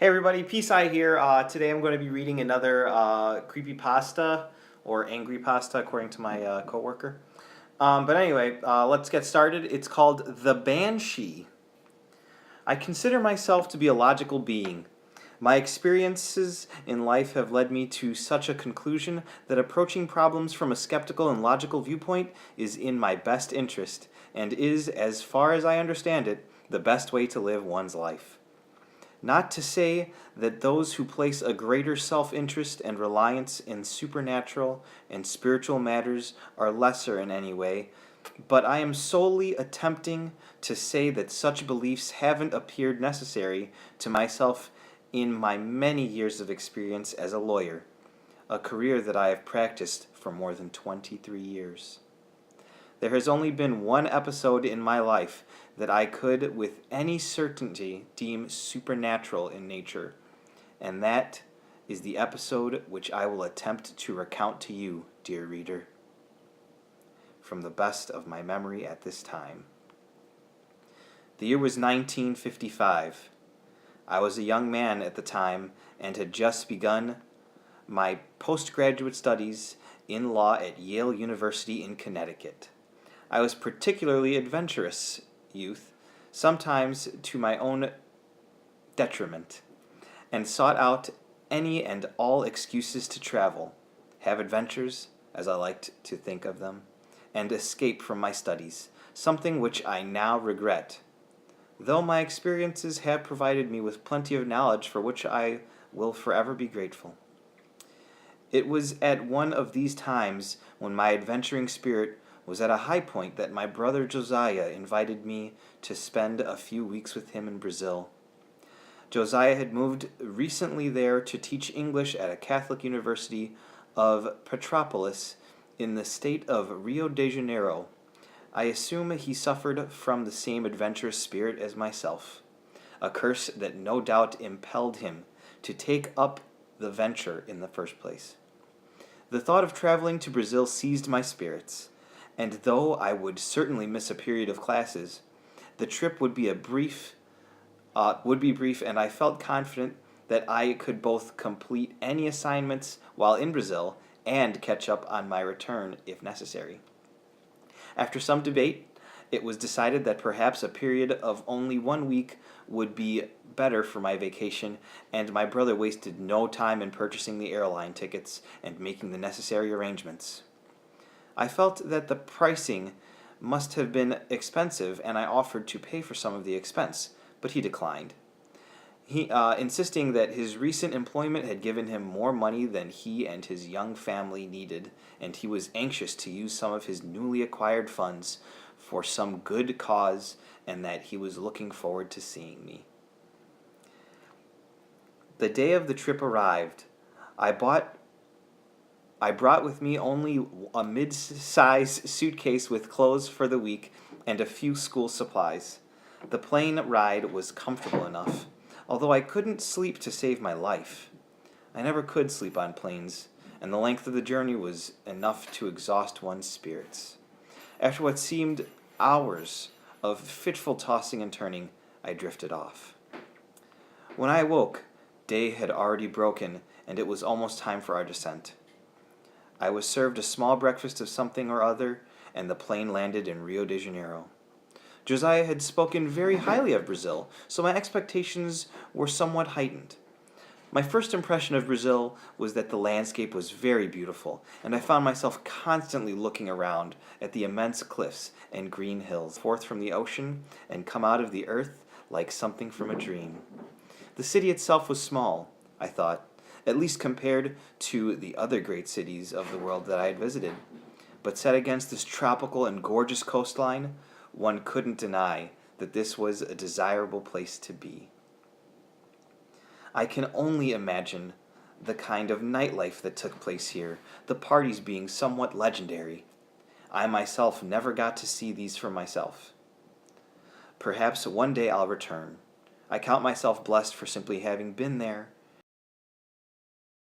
Hey everybody, Peace Eye here. Today I'm going to be reading another Creepypasta, or Angry Pasta according to my coworker. But anyway, let's get started. It's called The Banshee. I consider myself to be a logical being. My experiences in life have led me to such a conclusion that approaching problems from a skeptical and logical viewpoint is in my best interest, and is, as far as I understand it, the best way to live one's life. Not to say that those who place a greater self-interest and reliance in supernatural and spiritual matters are lesser in any way, but I am solely attempting to say that such beliefs haven't appeared necessary to myself in my many years of experience as a lawyer, a career that I have practiced for more than 23 years. There has only been one episode in my life that I could with any certainty deem supernatural in nature, and that is the episode which I will attempt to recount to you, dear reader, from the best of my memory at this time. The year was 1955. I was a young man at the time and had just begun my postgraduate studies in law at Yale University in Connecticut. I was particularly adventurous youth, sometimes to my own detriment, and sought out any and all excuses to travel, have adventures, as I liked to think of them, and escape from my studies, something which I now regret, though my experiences have provided me with plenty of knowledge for which I will forever be grateful. It was at one of these times when my adventuring spirit was at a high point that my brother Josiah invited me to spend a few weeks with him in Brazil. Josiah had moved recently there to teach English at a Catholic university of Petrópolis in the state of Rio de Janeiro. I assume he suffered from the same adventurous spirit as myself, a curse that no doubt impelled him to take up the venture in the first place. The thought of traveling to Brazil seized my spirits, and though I would certainly miss a period of classes, the trip would be brief, and I felt confident that I could both complete any assignments while in Brazil and catch up on my return if necessary. After some debate, it was decided that perhaps a period of only 1 week would be better for my vacation, and my brother wasted no time in purchasing the airline tickets and making the necessary arrangements. I felt that the pricing must have been expensive, and I offered to pay for some of the expense, but he declined. He insisting that his recent employment had given him more money than he and his young family needed, and he was anxious to use some of his newly acquired funds for some good cause, and that he was looking forward to seeing me. The day of the trip arrived. I brought with me only a mid-size suitcase with clothes for the week and a few school supplies. The plane ride was comfortable enough, although I couldn't sleep to save my life. I never could sleep on planes, and the length of the journey was enough to exhaust one's spirits. After what seemed hours of fitful tossing and turning, I drifted off. When I awoke, day had already broken, and it was almost time for our descent. I was served a small breakfast of something or other, and the plane landed in Rio de Janeiro. Josiah had spoken very highly of Brazil, so my expectations were somewhat heightened. My first impression of Brazil was that the landscape was very beautiful, and I found myself constantly looking around at the immense cliffs and green hills, forth from the ocean and come out of the earth like something from a dream. The city itself was small, I thought, at least compared to the other great cities of the world that I had visited. But set against this tropical and gorgeous coastline, one couldn't deny that this was a desirable place to be. I can only imagine the kind of nightlife that took place here, the parties being somewhat legendary. I myself never got to see these for myself. Perhaps one day I'll return. I count myself blessed for simply having been there